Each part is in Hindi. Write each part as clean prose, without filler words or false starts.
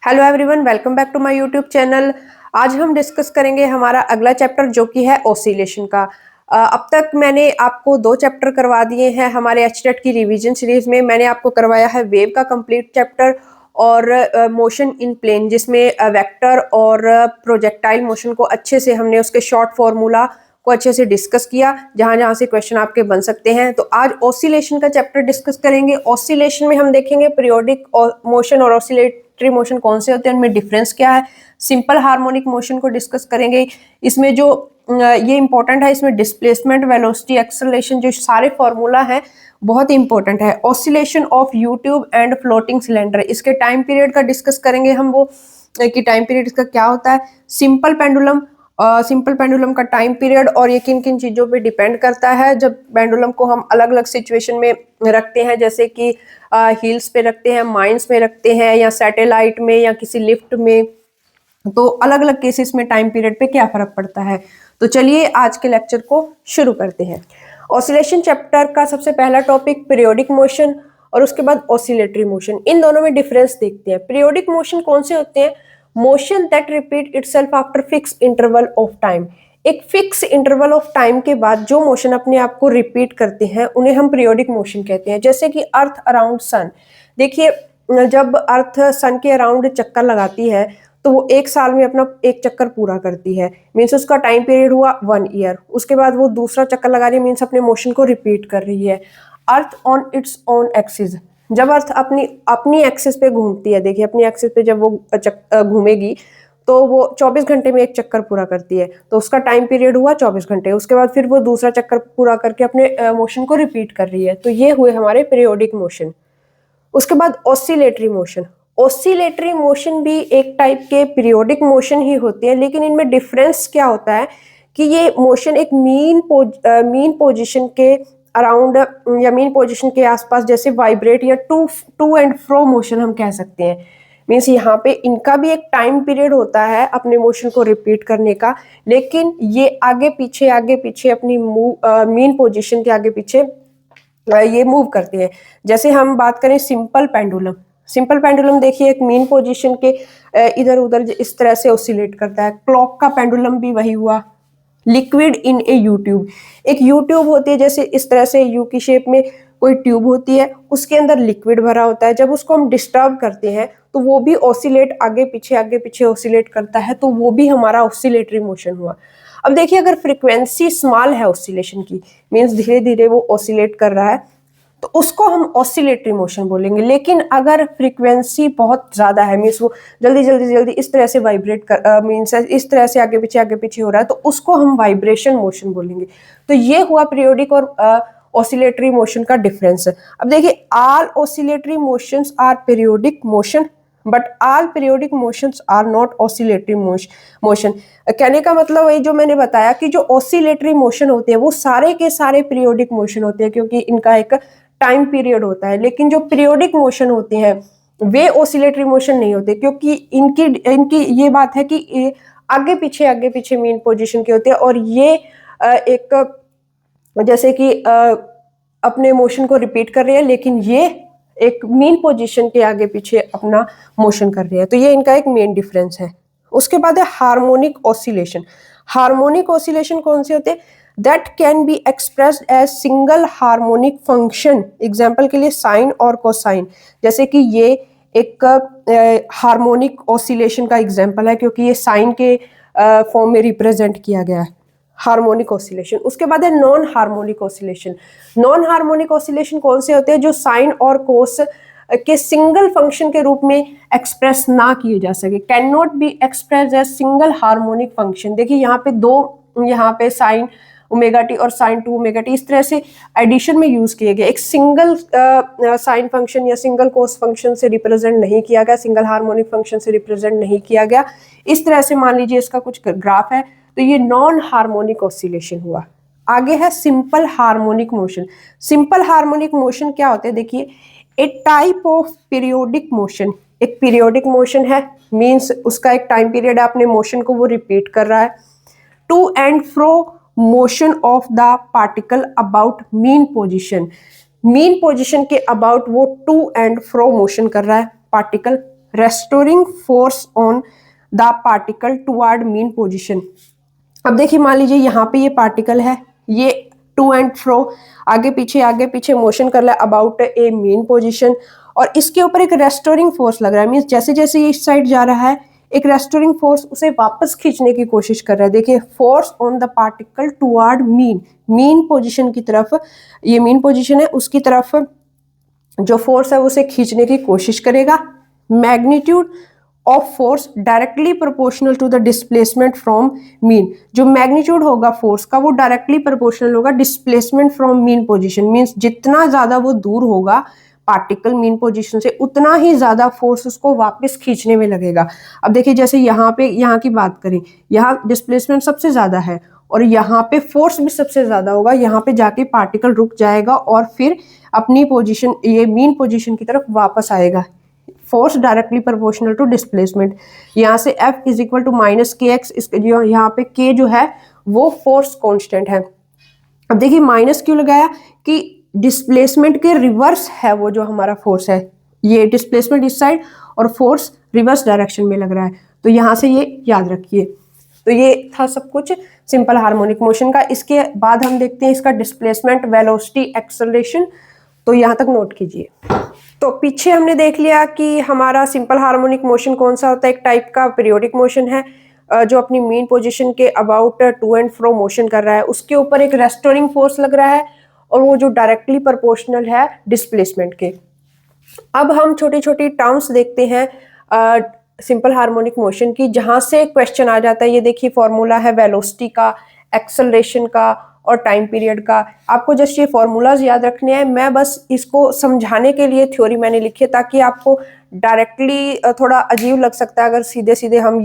Hello everyone, welcome back to my YouTube channel. आज हम डिस्कस करेंगे हमारा अगला चैप्टर जो कि है ऑसिलेशन का। अब तक मैंने आपको 2 चैप्टर करवा दिए हैं हमारे एचटेट की रिवीजन सीरीज में। मैंने आपको करवाया है वेव का कंप्लीट चैप्टर और मोशन इन प्लेन, जिसमें वेक्टर और प्रोजेक्टाइल मोशन को अच्छे से हमने उसके शॉर्ट फॉर्मूला को अच्छे से डिस्कस किया, जहां जहां से क्वेश्चन आपके बन सकते हैं। तो आज ऑसिलेशन का चैप्टर डिस्कस करेंगे। ऑसिलेशन में हम देखेंगे पीरियोडिक मोशन और ऑसिलेटरी मोशन कौन से होते हैं, उनमें डिफरेंस क्या है। सिंपल हार्मोनिक मोशन को डिस्कस करेंगे। इसमें जो ये इंपॉर्टेंट है, इसमें डिस्प्लेसमेंट, वेलोसिटी, एक्सेलरेशन, जो सारे फॉर्मूला है बहुत इंपॉर्टेंट है। Oscillation of YouTube and floating cylinder, इसके टाइम पीरियड का डिस्कस करेंगे हम, वो कि टाइम पीरियड इसका क्या होता है। सिंपल पेंडुलम का टाइम पीरियड और ये किन किन चीज़ों पे डिपेंड करता है। जब पेंडुलम को हम अलग अलग सिचुएशन में रखते हैं, जैसे कि हील्स पे रखते हैं, माइंस में रखते हैं, या सैटेलाइट में, या किसी लिफ्ट में, तो अलग अलग केसेस में टाइम पीरियड पे क्या फर्क पड़ता है। तो चलिए आज के लेक्चर को शुरू करते हैं। ऑसिलेशन चैप्टर का सबसे पहला टॉपिक पीरियोडिक मोशन और उसके बाद ऑसिलेटरी मोशन, इन दोनों में डिफरेंस देखते हैं। पीरियोडिक मोशन कौन से होते हैं? Motion that repeat itself after fix interval of time. एक फिक्स इंटरवल ऑफ टाइम के बाद जो मोशन अपने आप को रिपीट करते हैं उन्हें हम पीरियोडिक मोशन कहते हैं। जैसे कि अर्थ अराउंड सन, देखिए जब अर्थ सन के अराउंड चक्कर लगाती है तो वो एक साल में अपना एक चक्कर पूरा करती है, मीन्स उसका टाइम पीरियड हुआ 1 ईयर। उसके बाद वो दूसरा चक्कर लगा रही है, मीन्स अपने मोशन को रिपीट कर रही है। Earth on its own axis, जब अर्थ अपनी अपनी एक्सिस पे घूमती है, देखिए अपनी एक्सिस पे जब वो घूमेगी तो वो 24 घंटे में एक चक्कर पूरा करती है, तो उसका टाइम पीरियड हुआ 24 घंटे। उसके बाद फिर वो दूसरा चक्कर पूरा करके अपने मोशन को रिपीट कर रही है। तो ये हुए हमारे पीरियोडिक मोशन। उसके बाद ऑसिलेटरी मोशन। ऑसिलेटरी मोशन भी एक टाइप के पीरियोडिक मोशन ही होते हैं, लेकिन इनमें डिफरेंस क्या होता है कि ये मोशन एक मीन पोजीशन के अराउंड या मीन पोजीशन के आसपास जैसे वाइब्रेट या टू एंड फ्रो मोशन हम कह सकते हैं। मीन्स यहाँ पे इनका भी एक टाइम पीरियड होता है अपने मोशन को रिपीट करने का, लेकिन ये आगे पीछे अपनी मीन पोजीशन के आगे पीछे ये मूव करते हैं। जैसे हम बात करें सिंपल पेंडुलम देखिए एक मीन पोजीशन के इधर उधर इस तरह से ऑसिलेट करता है। क्लॉक का पेंडुलम भी वही हुआ। Liquid in A you tube, एक यू ट्यूब होती है, जैसे इस तरह से यू की शेप में कोई ट्यूब होती है, उसके अंदर लिक्विड भरा होता है। जब उसको हम डिस्टर्ब करते हैं तो वो भी ऑसिलेट आगे पीछे ऑसिलेट करता है, तो वो भी हमारा ऑसिलेटरी मोशन हुआ। अब देखिए अगर फ्रीक्वेंसी स्मॉल है ऑसिलेशन की, मीन्स धीरे धीरे वो ऑसिलेट कर रहा है, तो उसको हम ऑसिलेटरी मोशन बोलेंगे। लेकिन अगर फ्रीक्वेंसी बहुत ज्यादा है, मीन्स वो जल्दी इस तरह से वाइब्रेट कर मीन्स इस तरह से आगे पीछे हो रहा है, तो उसको हम वाइब्रेशन मोशन बोलेंगे। तो ये हुआ पीरियोडिक और ऑसिलेटरी मोशन का डिफरेंस। अब देखिए all oscillatory motions are periodic motion but all periodic motions are not oscillatory motion. कहने का मतलब वही जो मैंने बताया कि जो ऑसिलेटरी मोशन होते हैं वो सारे के सारे पीरियोडिक मोशन होते हैं, क्योंकि इनका एक टाइम पीरियड होता है। लेकिन जो पीरियोडिक मोशन होते हैं वे ऑसिलेटरी मोशन नहीं होते, क्योंकि इनकी इनकी ये बात है कि आगे पीछे मीन पोजीशन के होते हैं, और ये एक जैसे कि अपने मोशन को रिपीट कर रहे हैं, लेकिन ये एक मीन पोजीशन के आगे पीछे अपना मोशन कर रहे हैं। तो ये इनका एक मेन डिफरेंस है। उसके बाद है हार्मोनिक ऑसिलेशन। हार्मोनिक ऑसिलेशन कौन से होते हैं? That can be expressed as single harmonic function. Example के लिए साइन और कोसाइन, जैसे कि ये एक हार्मोनिक ऑसिलेशन का एग्जाम्पल है, क्योंकि ये साइन के फॉर्म में रिप्रेजेंट किया गया है, हार्मोनिक ऑसिलेशन। उसके बाद है non harmonic oscillation. Non harmonic oscillation कौन से होते हैं? जो साइन और कोस के सिंगल फंक्शन के रूप में एक्सप्रेस ना किए जा सके, can not be express as single harmonic function. देखिए यहाँ पे यहाँ पे साइन ओमेगा टी और साइन 2 ओमेगा टी इस तरह से एडिशन में यूज किए गए। एक सिंगल साइन फंक्शन या सिंगल कोस फंक्शन से रिप्रेजेंट नहीं किया गया, सिंगल हार्मोनिक फंक्शन से रिप्रेजेंट नहीं किया गया। इस तरह से मान लीजिए इसका कुछ ग्राफ है, तो ये नॉन हार्मोनिक ऑसिलेशन हुआ। आगे है simple harmonic motion. Simple harmonic motion क्या होते हैं? देखिए ए टाइप ऑफ पीरियोडिक मोशन, एक पीरियोडिक मोशन है, मींस उसका एक टाइम पीरियड है, अपने मोशन को वो रिपीट कर रहा है। To and fro motion of the particle about mean position, mean position के अबाउट वो टू एंड फ्रो मोशन कर रहा है particle. Restoring force on the particle toward mean position. अब देखिए मान लीजिए यहाँ पे ये पार्टिकल है, ये टू एंड फ्रो आगे पीछे मोशन कर रहा है अबाउट ए मीन पोजीशन, और इसके ऊपर एक रेस्टोरिंग फोर्स लग रहा है। मींस जैसे जैसे ये इस साइड जा रहा है एक रेस्टोरिंग फोर्स उसे वापस खींचने की कोशिश कर रहा है। देखिए force on the particle toward mean position की तरफ, ये मीन पोजीशन है उसकी तरफ जो फोर्स है उसे खींचने की कोशिश करेगा। Magnitude of force directly proportional to the displacement from mean, जो मैग्नीट्यूड होगा फोर्स का वो डायरेक्टली प्रोपोर्शनल होगा displacement from mean position. Means जितना ज्यादा वो दूर होगा पार्टिकल मीन पोजीशन से उतना ही ज्यादा फोर्स उसको वापस खींचने में लगेगा। अब देखिए जैसे यहाँ की बात करें, यहाँ डिस्प्लेसमेंट सबसे ज्यादा है और यहाँ पे फोर्स भी सबसे ज्यादा होगा, यहाँ पे जाके पार्टिकल रुक जाएगा और फिर अपनी पोजीशन ये मीन पोजीशन की तरफ वापस आएगा। Force directly proportional to displacement. यहाँ से F is equal to minus K X, जो यहाँ पे K जो है वो फोर्स कांस्टेंट है। अब देखिए माइनस क्यों लगाया कि डिस्प्लेसमेंट के रिवर्स है वो जो हमारा फोर्स है, ये डिस्प्लेसमेंट इस साइड और फोर्स रिवर्स डायरेक्शन में लग रहा है, तो यहाँ से ये याद रखिए। तो ये था सब कुछ सिंपल हार्मोनिक मोशन का। इसके बाद हम देखते हैं इसका डिस्प्लेसमेंट, वेलोसिटी, एक्सेलरेशन, तो यहाँ तक नोट कीजिए। तो पीछे हमने देख लिया कि हमारा सिंपल हार्मोनिक मोशन कौन सा होता है, एक टाइप का पीरियोडिक मोशन है जो अपनी मीन पोजीशन के about to and fro motion कर रहा है, उसके ऊपर एक रेस्टोरिंग फोर्स लग रहा है और वो जो डायरेक्टली प्रोपोर्शनल है डिस्प्लेसमेंट के। अब हम छोटी छोटी टर्म्स देखते हैं सिंपल हार्मोनिक मोशन की, जहां से क्वेश्चन आ जाता है। ये देखिए फॉर्मूला है वेलोसिटी का, एक्सेलरेशन का और टाइम पीरियड का। आपको जस्ट ये फॉर्मूलाज याद रखने हैं, मैं बस इसको समझाने के लिए थ्योरी मैंने लिखी है ताकि आपको डायरेक्टली थोड़ा अजीब लग सकता है अगर सीधे सीधे हम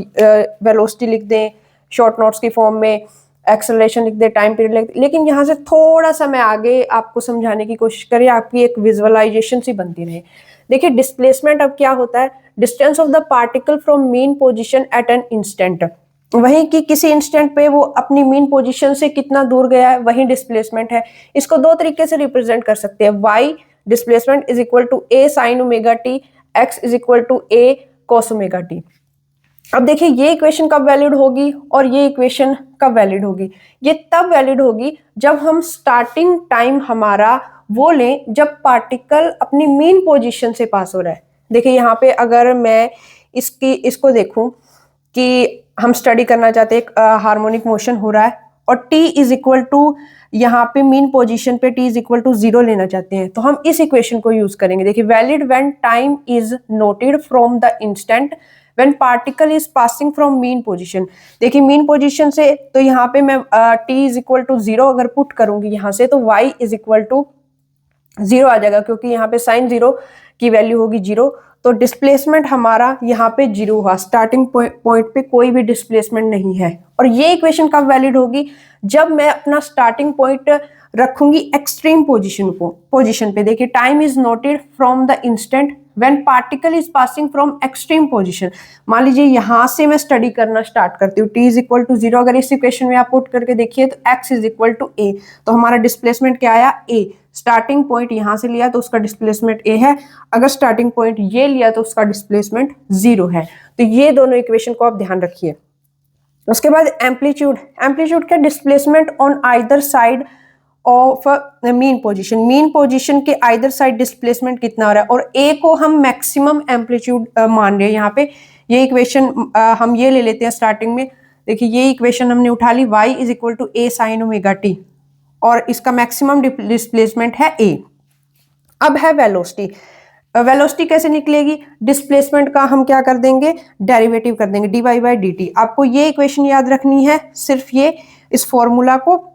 वेलोसिटी लिख दें शॉर्ट नोट्स की फॉर्म में, एक्सेलरेशन लिख दें, टाइम पीरियड लिख दें, लेकिन यहाँ से थोड़ा सा मैं आगे आपको समझाने की कोशिश करी, आपकी एक विजुअलाइजेशन सी बनती रहे। देखिए डिस्प्लेसमेंट अब क्या होता है, distance of the particle from mean position at an instant, वहीं की किसी इंस्टेंट पे वो अपनी मीन पोजीशन से कितना दूर गया है वही डिस्प्लेसमेंट है। इसको दो तरीके से रिप्रेजेंट कर सकते हैं, y displacement is equal to a sin omega t, x is equal to a cos omega t। अब देखिए ये इक्वेशन कब वैलिड होगी और ये इक्वेशन कब वैलिड होगी, ये तब वैलिड होगी जब हम स्टार्टिंग टाइम हमारा वो लें जब पार्टिकल अपनी मीन पोजीशन से पास हो रहा है। देखिए यहाँ पे अगर मैं इसको देखूं कि हम स्टडी करना चाहते हैं, हार्मोनिक मोशन हो रहा है और t इज इक्वल टू यहाँ पे मीन पोजीशन पे t इज इक्वल टू 0 लेना चाहते हैं, तो हम इस इक्वेशन को यूज करेंगे। देखिए valid when time is noted from the instant when particle is passing from mean position. देखिए मीन पोजीशन से तो यहाँ पे मैं t इज इक्वल टू 0 अगर पुट करूंगी यहाँ से, तो y इज इक्वल टू 0 आ जाएगा क्योंकि यहाँ पे साइन 0 की वैल्यू होगी 0, तो डिस्प्लेसमेंट हमारा यहाँ पे 0 हुआ, स्टार्टिंग पॉइंट पे कोई भी डिस्प्लेसमेंट नहीं है। और ये इक्वेशन कब वैलिड होगी, जब मैं अपना स्टार्टिंग पॉइंट रखूंगी एक्सट्रीम पोजीशन पे। देखिए time is noted from the instant when particle is passing from extreme position. मान लीजिए यहाँ से मैं स्टडी करना स्टार्ट करती हूँ, t इज इक्वल टू 0, अगर इस इक्वेशन में आप पुट करके देखिए तो x is equal to a, तो हमारा डिस्प्लेसमेंट क्या आया a। स्टार्टिंग पॉइंट यहाँ से लिया तो उसका डिस्प्लेसमेंट a है, अगर स्टार्टिंग पॉइंट ये लिया तो उसका डिस्प्लेसमेंट 0 है। तो ये दोनों इक्वेशन को आप ध्यान रखिए। उसके बाद एम्पलीट्यूड का displacement on either side of mean position के आइदर साइड डिस्प्लेसमेंट कितना हो रहा है, और a को हम मैक्सिमम एम्पलीट्यूड मान रहे हैं यहाँ पे। ये इक्वेशन हम ये ले लेते हैं स्टार्टिंग में। देखिए ये इक्वेशन हमने उठा ली, y is equal to a sin omega t और इसका मैक्सिमम डिस्प्लेसमेंट है a। अब है वेलोसिटी कैसे निकलेगी, डिस्प्लेसमेंट का हम क्या कर देंगे, डेरिवेटिव कर देंगे, dy बाई dt। आपको ये इक्वेशन याद रखनी है, सिर्फ ये इस फॉर्मूला को,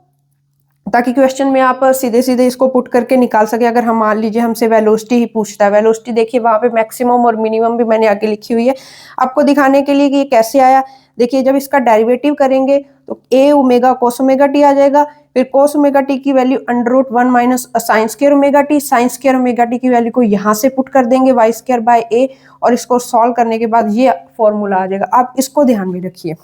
ताकि क्वेश्चन में आप सीधे सीधे इसको पुट करके निकाल सके। अगर हम मान लीजिए हमसे वेलोसिटी ही पूछता है, वेलोसिटी देखिए वहां पे मैक्सिमम और मिनिमम भी मैंने आगे लिखी हुई है आपको दिखाने के लिए कि ये कैसे आया। देखिए जब इसका डेरिवेटिव करेंगे तो a omega cos omega T आ जाएगा, फिर कोस ओमेगा टी की value under root 1 minus sine square omega T, sine square omega T की वैल्यू को यहाँ से पुट कर देंगे वाई स्क्वायर बाय a, और इसको सॉल्व करने के बाद ये फॉर्मूला आ जाएगा। आप इसको ध्यान में रखिए।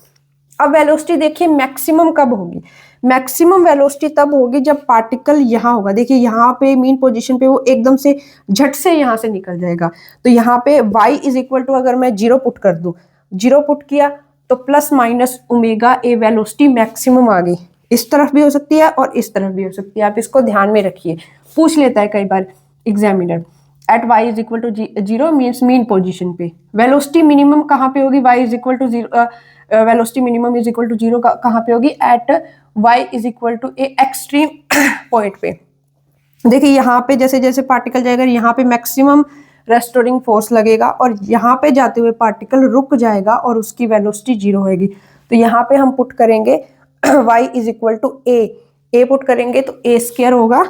अब वेलोसिटी देखिए मैक्सिमम कब होगी, मैक्सिमम वेलोसिटी तब होगी जब पार्टिकल यहाँ होगा। देखिए यहाँ पे मीन पोजीशन पे वो एकदम से झट से यहाँ से निकल जाएगा। तो यहाँ पे y इज इक्वल टू, अगर मैं 0 पुट कर दूं, 0 पुट किया तो plus minus omega A velocity maximum आ गई। इस तरफ भी हो सकती है और इस तरफ भी हो सकती है, आप इसको ध्यान में रखिए, पूछ लेता है कई बार examiner. At y is equal to 0 means mean position पे। वेलोसिटी मिनिमम कहाँ पे होगी? y is equal to 0, velocity minimum is equal to 0 कहाँ पे होगी? At y is equal to a extreme point पे। देखिए यहाँ पे जैसे जैसे पार्टिकल जाएगा यहाँ पे मैक्सिमम रेस्टोरिंग फोर्स लगेगा और यहाँ पे जाते हुए पार्टिकल रुक जाएगा और उसकी वेलोसिटी 0 होगी। तो यहाँ पे हम पुट करेंगे y is equal to A put करेंगे तो ए स्क्वायर होगा,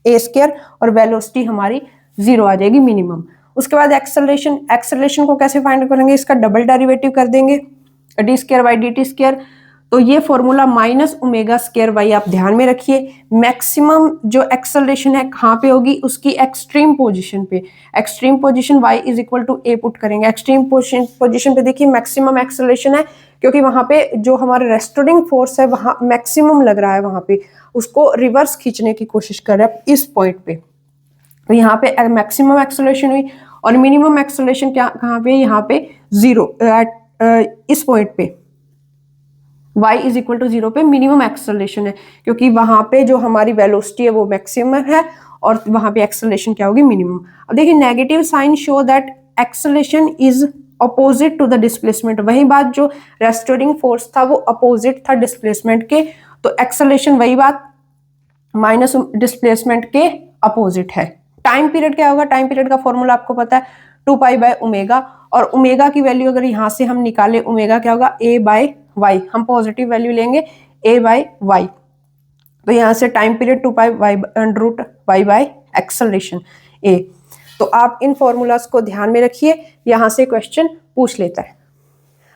ए स्क्वायर, और वेलोसिटी हमारी 0 आ जाएगी मिनिमम। उसके बाद एक्सेलरेशन को कैसे फाइंड करेंगे? इसका डबल डेरिवेटिव कर देंगे, D square by D T square. तो ये formula minus omega square Y आप ध्यान में रखिए। मैक्सिमम जो एक्सेलरेशन है कहाँ पे होगी? उसकी एक्सट्रीम पोजीशन पे। Extreme position y is equal to A put करेंगे। एक्सट्रीम पोजीशन पे देखिए मैक्सिमम एक्सेलरेशन है, क्योंकि वहां पे जो हमारा रेस्टोरिंग फोर्स है वहां मैक्सिमम लग रहा है, वहां पे उसको रिवर्स खींचने की कोशिश कर रहा है इस पॉइंट पे। तो यहाँ पे मैक्सिमम एक्सेलरेशन हुई और मिनिमम एक्सेलरेशन क्या कहाँ पे? यहाँ पे 0 इस पॉइंट पे y इज इक्वल टू 0 पे मिनिमम एक्सेलरेशन है, क्योंकि वहां पे जो हमारी वेलोसिटी है वो मैक्सिमम है और वहां पे एक्सेलरेशन क्या होगी? मिनिमम। अब देखिए negative sign show that acceleration is opposite to the displacement. वही बात, जो रेस्टोरिंग फोर्स था वो अपोजिट था डिस्प्लेसमेंट के, तो एक्सेलरेशन वही बात माइनस डिस्प्लेसमेंट के अपोजिट है। टाइम पीरियड क्या होगा? टाइम पीरियड का फॉर्मूला आपको पता है 2 पाई बाय ओमेगा, और ओमेगा की वैल्यू अगर यहाँ से हम निकाले, ओमेगा क्या होगा? a by Y. हम पॉजिटिव वैल्यू लेंगे a बाय वाई, तो यहाँ से time period 2 pi Y root Y by acceleration a। तो आप इन फॉर्मूलाज को ध्यान में रखिए, यहाँ से क्वेश्चन पूछ लेता है।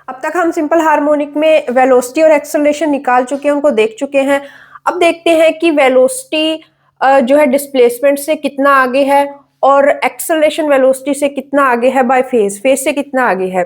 अब तक हम सिंपल हार्मोनिक में वेलोसिटी और एक्सेलरेशन निकाल चुके हैं, उनको देख चुके हैं। अब देखते हैं कि वेलोसिटी जो है डिस्प्लेसमेंट से कितना आगे है और एक्सेलरेशन वेलोसिटी से कितना आगे है बाय फेज, फेज से कितना आगे है।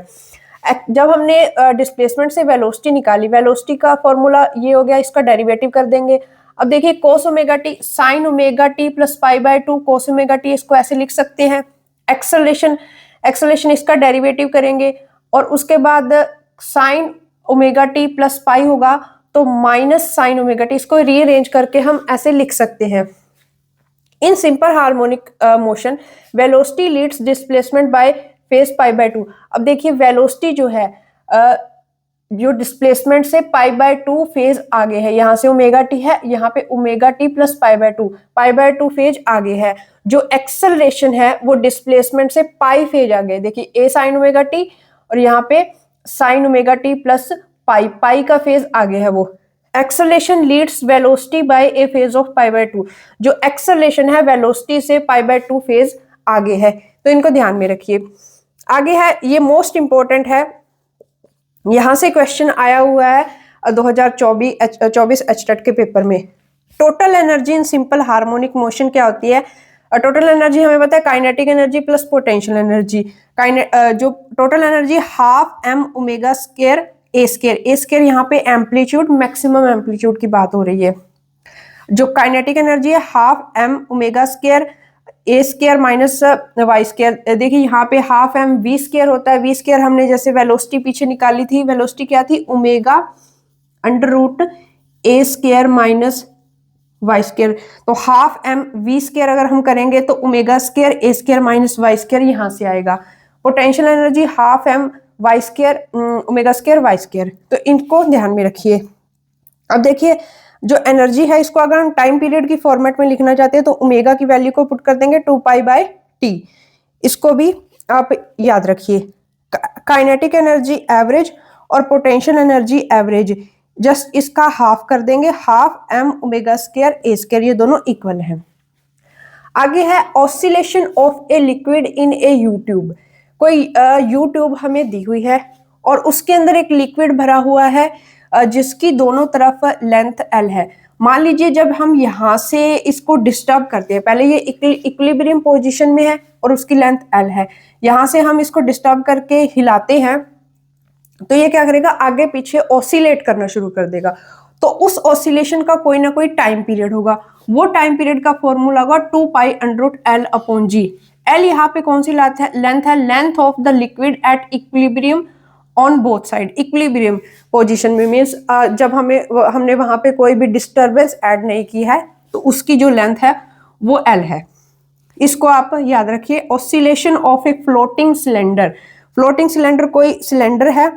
जब हमने डिस्प्लेसमेंट से वेलोसिटी निकाली, वेलोसिटी का फॉर्मूला ये हो गया, इसका डेरिवेटिव कर देंगे। अब देखिए कोस omega T sign omega T plus pi by 2 cos omega T, इसको ऐसे लिख सकते हैं। एक्सेलरेशन इसका डेरिवेटिव करेंगे और उसके बाद sine omega T plus pi होगा तो माइनस साइन ओमेगा टी, इसको रीअरेंज करके हम ऐसे लिख सकते हैं। In simple harmonic motion velocity leads displacement by phase pi by 2। अब देखिए वेलोसिटी जो है जो डिस्प्लेसमेंट से पाई बाय 2 फेज आगे है, यहाँ से ओमेगा टी है, यहाँ पे omega T plus pi by 2 phase आगे है। जो एक्सेलरेशन है वो डिस्प्लेसमेंट से पाई फेज आगे, देखिए ए साइन ओमेगा टी और यहाँ पे sine omega T plus pi का फेज आगे है वो। Acceleration leads velocity by a phase of pi by 2। जो एक्सेलरेशन है वेलोसिटी से पाई बाय 2 फेज आगे है, तो इनको ध्यान में रखिए। आगे है, ये मोस्ट इंपॉर्टेंट है, यहां से क्वेश्चन आया हुआ है 2024 एचटेट के पेपर में। Total energy in simple harmonic motion क्या होती है? टोटल एनर्जी हमें पता है kinetic energy plus potential energy. जो total energy half M omega square A square, यहाँ पे एम्पलीट्यूड मैक्सिमम एम्पलीट्यूड की बात हो रही है। जो काइनेटिक एनर्जी है half M omega square A square minus Y square. देखिए यहाँ पे हाफ एम वी स्क्वायर होता है, वी स्क्वायर हमने जैसे वेलोसिटी पीछे निकाली थी, वेलोसिटी क्या थी? Omega under root A square minus Y square. तो हाफ एम वी स्क्वायर अगर हम करेंगे तो omega square A square minus Y square यहाँ से आएगा। Potential energy half M Y square omega square Y square, तो इनको ध्यान में रखिए। अब देखिए जो एनर्जी है इसको अगर हम टाइम पीरियड की फॉर्मेट में लिखना चाहते हैं तो ओमेगा की वैल्यू को पुट कर देंगे 2 पाई बाय टी, इसको भी आप याद रखिए। काइनेटिक एनर्जी एवरेज और पोटेंशियल एनर्जी एवरेज, जस्ट इसका हाफ कर देंगे, half M omega square A square, ये दोनों इक्वल हैं। आगे है oscillation of a liquid in A you tube. कोई यू ट्यूब हमें दी हुई है और उसके अंदर एक लिक्विड भरा हुआ है जिसकी दोनों तरफ लेंथ एल है। मान लीजिए जब हम यहाँ से इसको डिस्टर्ब करते हैं, पहले ये इक्विलिब्रियम पोजीशन में है और उसकी लेंथ एल है, यहाँ से हम इसको डिस्टर्ब करके हिलाते हैं तो ये क्या करेगा? आगे पीछे ऑसिलेट करना शुरू कर देगा। तो उस ऑसिलेशन का कोई ना कोई टाइम पीरियड होगा। वो टाइम पीरियड का फॉर्मूला होगा 2π√L/g। एल यहाँ पे कौन सी लेंथ है? Length of the liquid at equilibrium on both side. Equilibrium position में मीन्स जब हमने वहां पे कोई भी डिस्टर्बेंस ऐड नहीं की है, तो उसकी जो लेंथ है वो एल है। इसको आप याद रखिए। Oscillation of a floating cylinder. Floating cylinder कोई सिलेंडर है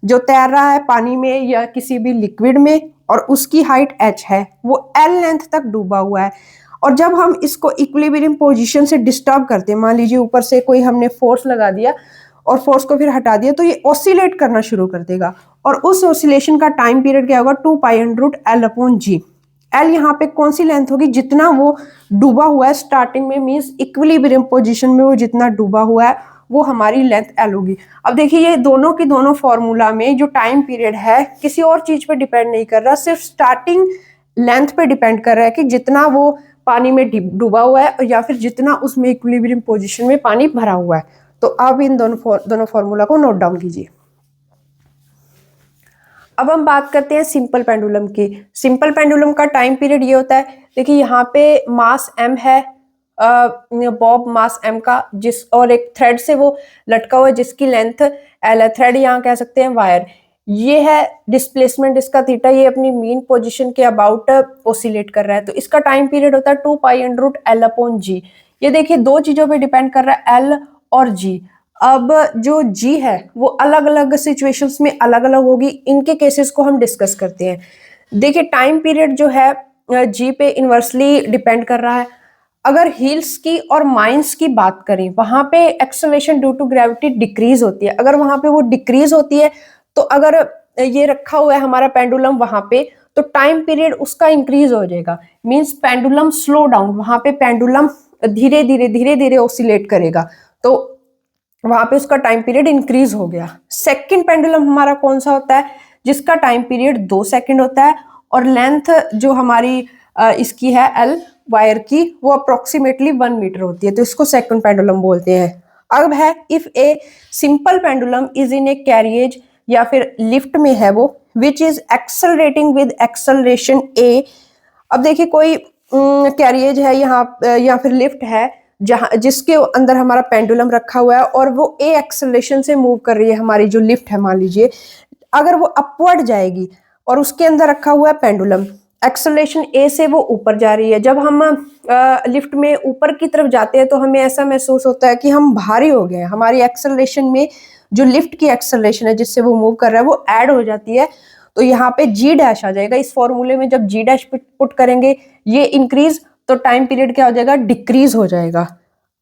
जो तैर रहा है पानी में या किसी भी लिक्विड में, और उसकी हाइट h है, वो l लेंथ तक डूबा हुआ है। और जब हम इसको इक्विलिब्रियम पोजीशन से डिस्टर्ब करते हैं, मान लीजिए ऊपर से कोई हमने फोर्स लगा दिया और फोर्स को फिर हटा दिया, तो ये ऑसिलेट करना शुरू कर देगा। और उस ऑसिलेशन का टाइम पीरियड क्या होगा? 2π√L/g। एल यहाँ पे कौन सी लेंथ होगी? जितना वो डूबा हुआ है स्टार्टिंग में, मीन्स इक्विलिब्रियम पोजीशन में वो जितना डूबा हुआ है, वो हमारी लेंथ एल होगी। अब देखिए ये दोनों की दोनों फॉर्मूला में जो टाइम पीरियड है किसी और चीज पे डिपेंड नहीं कर रहा, सिर्फ स्टार्टिंग लेंथ पे डिपेंड कर रहा है कि जितना वो पानी में डूबा हुआ है या फिर जितना उसमें इक्विलिब्रियम पोजीशन में पानी भरा हुआ है। तो अब इन दोनों फॉर्मूला को नोट डाउन कीजिए। अब हम बात करते हैं सिंपल पेंडुलम की। सिंपल पेंडुलम का टाइम पीरियड ये होता है, देखिए यहाँ पे मास m है, बॉब मास m का, जिस और एक थ्रेड से वो लटका हुआ है जिसकी लेंथ l है। थ्रेड यहाँ कह सकते हैं वायर। ये है डिस्प्लेसमेंट इसका थीटा, ये अपनी मीन पोजीशन के अबाउट ओसिलेट कर रहा है। तो इसका टाइम पीरियड होता है 2π√L/g। ये देखिए दो चीजों पे डिपेंड कर रहा है, L और G। अब जो G है वो अलग अलग सिचुएशंस में अलग अलग होगी, इनके केसेस को हम डिस्कस करते हैं। देखिए टाइम पीरियड जो है G पे इनवर्सली डिपेंड कर रहा है। अगर हील्स की और माइंस की बात करें, वहां पे acceleration due to gravity decrease होती है। अगर वहां पे वो डिक्रीज होती है, तो अगर ये रखा हुआ है हमारा पेंडुलम वहां पे, तो टाइम पीरियड उसका इंक्रीज हो जाएगा। मींस पेंडुलम स्लो डाउन, वहां पे पेंडुलम धीरे धीरे ऑसिलेट करेगा, तो वहां पे उसका टाइम पीरियड इंक्रीज हो गया। सेकंड पेंडुलम हमारा कौन सा होता है? जिसका टाइम पीरियड 2 सेकंड होता है, और लेंथ जो हमारी इसकी है एल वायर की, वो अप्रोक्सीमेटली 1 मीटर होती है, तो इसको सेकंड पेंडुलम बोलते हैं। अब है if a simple pendulum is in a carriage या फिर लिफ्ट में है वो, which is accelerating with acceleration A. अब देखिए कोई कैरियज है यहाँ या फिर लिफ्ट है जहां जिसके अंदर हमारा पेंडुलम रखा हुआ है, और वो ए एक्सेलरेशन से मूव कर रही है हमारी जो लिफ्ट है। मान लीजिए अगर वो अपवर्ड जाएगी और उसके अंदर रखा हुआ है पेंडुलम, एक्सेलरेशन ए से वो ऊपर जा रही है। जब हम लिफ्ट में ऊपर की तरफ जाते हैं तो हमें ऐसा महसूस होता है कि हम भारी हो गए हैं। हमारी एक्सेलरेशन में जो लिफ्ट की एक्सेलरेशन है जिससे वो मूव कर रहा है वो ऐड हो जाती है, तो यहाँ पे जी डैश आ जाएगा। इस फॉर्मूले में जब जी डैश पुट करेंगे ये इंक्रीज, तो टाइम पीरियड क्या हो जाएगा? डिक्रीज हो जाएगा।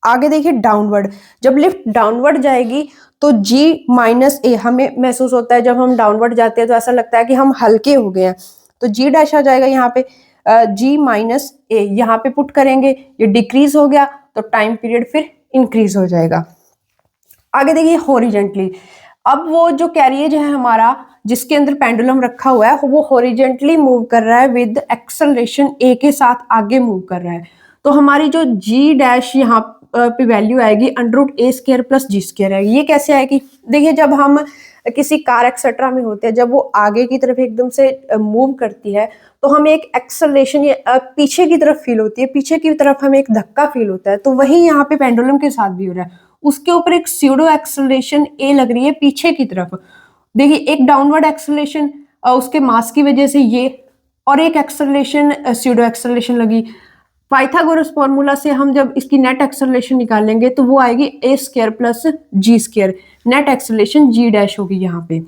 आगे देखिए डाउनवर्ड, जब लिफ्ट डाउनवर्ड जाएगी तो G माइनस ए, हमें महसूस होता है जब हम डाउनवर्ड जाते हैं तो ऐसा लगता है कि हम हल्के हो गए हैं, तो G डैश आ जाएगा यहाँ पे। G माइनस ए यहाँ पे पुट करेंगे, ये डिक्रीज हो गया, तो टाइम पीरियड फिर इंक्रीज हो जाएगा। आगे देखिए हॉरिजेंटली, अब वो जो कैरियज है हमारा जिसके अंदर पेंडुलम रखा हुआ है वो हॉरिजेंटली मूव कर रहा है विद एक्सेलरेशन ए के साथ आगे मूव कर रहा है। तो हमारी जो जी डैश यहाँ पे वैल्यू आएगी √a² + g² आएगी। ये कैसे आएगी? देखिए जब हम किसी कार एक्सेट्रा में होते हैं, जब वो आगे की तरफ एकदम से मूव करती है तो हमें एक एक्सेलरेशन पीछे की तरफ फील होती है, पीछे की तरफ हमें एक धक्का फील होता है। तो वही यहाँ पे पेंडुलम के साथ भी हो रहा है, उसके ऊपर एक स्यूडो एक्सेलरेशन ए लग रही है पीछे की तरफ। देखिए एक डाउनवर्ड एक्सेलरेशन उसके मास की वजह से ये, और एक एक्सेलरेशन स्यूडो एक्सेलरेशन लगी। पाइथागोरस फॉर्मूला से हम जब इसकी नेट एक्सेलरेशन निकालेंगे तो वो आएगी a² + g²। Net acceleration g dash होगी यहाँ पे।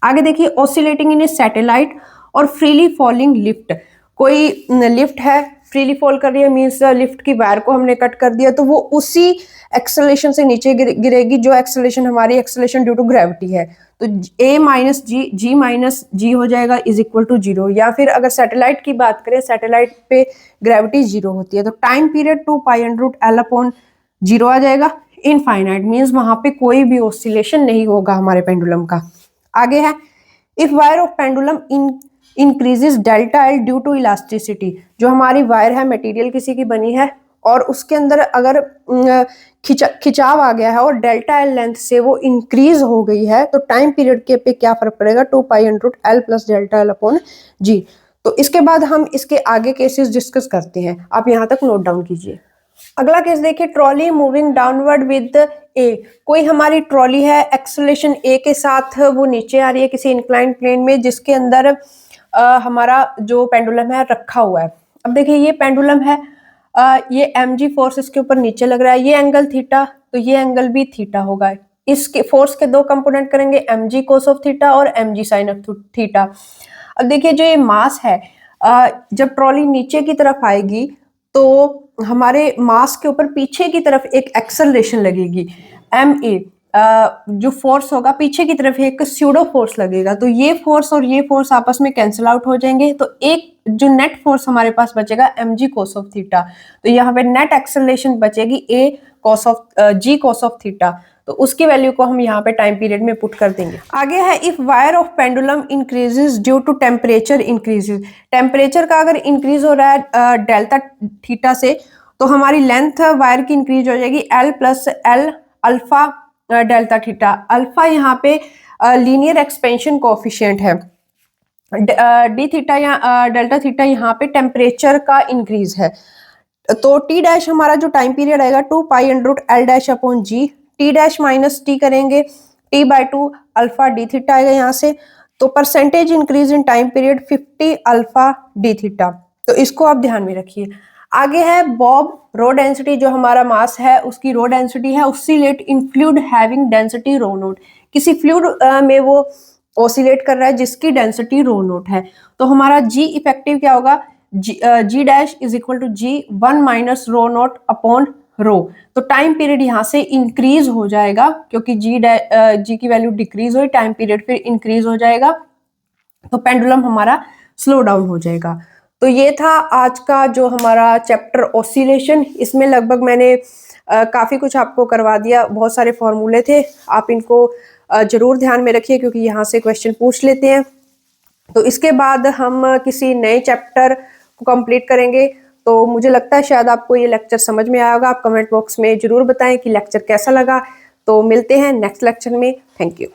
आगे देखिए ऑसिलेटिंग इन ए सैटेलाइट और फ्रीली फॉलिंग लिफ्ट। कोई लिफ्ट है फ्रीली फॉल कर रही है, मीन्स लिफ्ट की वायर को हमने कट कर दिया, तो वो उसी एक्सेलरेशन से नीचे गिरेगी जो एक्सेलरेशन हमारी एक्सेलरेशन ड्यू टू ग्रेविटी है। तो a minus G, g minus G हो जाएगा = 0। या फिर अगर सैटेलाइट की बात करें, सैटेलाइट पे ग्रेविटी 0 होती है, तो टाइम पीरियड 2π√L/0 आ जाएगा। इनफाइनाइट मीन्स वहां पे कोई भी ऑसिलेशन नहीं होगा हमारे पेंडुलम का। आगे है if wire of pendulum increases ΔL due to elasticity. जो हमारी वायर है मटेरियल किसी की बनी है और उसके अंदर अगर खिंचाव आ गया है और ΔL लेंथ से वो इंक्रीज हो गई है, तो टाइम पीरियड के पे क्या फर्क पड़ेगा? 2π × L + ΔL/g। तो इसके बाद हम इसके आगे केसेस डिस्कस करते हैं, आप यहाँ तक नोट डाउन कीजिए। अगला केस देखिए, ट्रॉली मूविंग डाउनवर्ड विद ए। कोई हमारी ट्रॉली है एक्सेलरेशन ए के साथ, वो नीचे आ रही है किसी इंक्लाइंड प्लेन में, जिसके अंदर हमारा जो पेंडुलम है रखा हुआ है। अब देखिए ये पेंडुलम है, ये mg फोर्स इसके ऊपर नीचे लग रहा है, ये एंगल थीटा, तो ये एंगल भी थीटा होगा। इसके फोर्स के दो कंपोनेंट करेंगे, mg कोस ऑफ थीटा और mg साइन ऑफ थीटा। अब देखिए जो ये मास है, जब ट्रॉली नीचे की तरफ आएगी तो हमारे मास के ऊपर पीछे की तरफ एक एक्सेलरेशन लगेगी, ma। जो फोर्स होगा पीछे की तरफ एक स्यूडो फोर्स लगेगा, तो ये फोर्स और ये फोर्स आपस में कैंसिल आउट हो जाएंगे, तो एक जो नेट फोर्स हमारे पास बचेगा mg कोस ऑफ थीटा। तो यहाँ पे नेट एक्सेलरेशन बचेगी a cos of g cos of theta, तो उसकी वैल्यू को हम यहाँ पे टाइम पीरियड में पुट कर देंगे। आगे है, if wire of pendulum increases due to temperature increases. Temperature का अगर इंक्रीज हो रहा है डेल्टा थीटा से, तो हमारी लेंथ वायर की इंक्रीज हो जाएगी l plus L alpha delta theta. Alpha यहाँ पे लीनियर एक्सपेंशन कोफिशिएंट है, डी थीटा या डेल्टा थीटा यहाँ पे टेम्परेचर का इंक्रीज है। तो टी डैश हमारा जो टाइम पीरियड आएगा 2 pi under root L dash upon G, T dash minus T करेंगे, T by 2 alpha D theta आएगा यहाँ से। तो percentage increase in time period 50 alpha D theta, तो इसको आप ध्यान में रखिए। आगे है बॉब, रो डेंसिटी, जो हमारा मास है उसकी रो डेंसिटी है ऑसिलेट इन fluid having density rho note. किसी फ्लूइड में वो ऑसिलेट कर रहा है जिसकी डेंसिटी रो नोट है, तो हमारा जी इफेक्टिव क्या होगा, G dash is equal to G 1 minus rho naught upon rho. तो टाइम पीरियड यहाँ से इंक्रीज हो जाएगा, क्योंकि जी की वैल्यू डिक्रीज हुई, टाइम पीरियड फिर इंक्रीज हो जाएगा, तो पेंडुलम हमारा स्लो डाउन हो जाएगा। तो ये था आज का जो हमारा चैप्टर ऑसिलेशन। इसमें लगभग मैंने काफ़ी कुछ आपको करवा दिया, बहुत सारे फॉर्मूले थे, आप इनको जरूर ध्यान में रखिए क्योंकि यहाँ से क्वेश्चन पूछ लेते हैं। तो इसके बाद हम किसी नए चैप्टर को कंप्लीट करेंगे, तो मुझे लगता है शायद आपको ये लेक्चर समझ में आया होगा। आप कमेंट बॉक्स में जरूर बताएं कि लेक्चर कैसा लगा। तो मिलते हैं नेक्स्ट लेक्चर में। Thank you.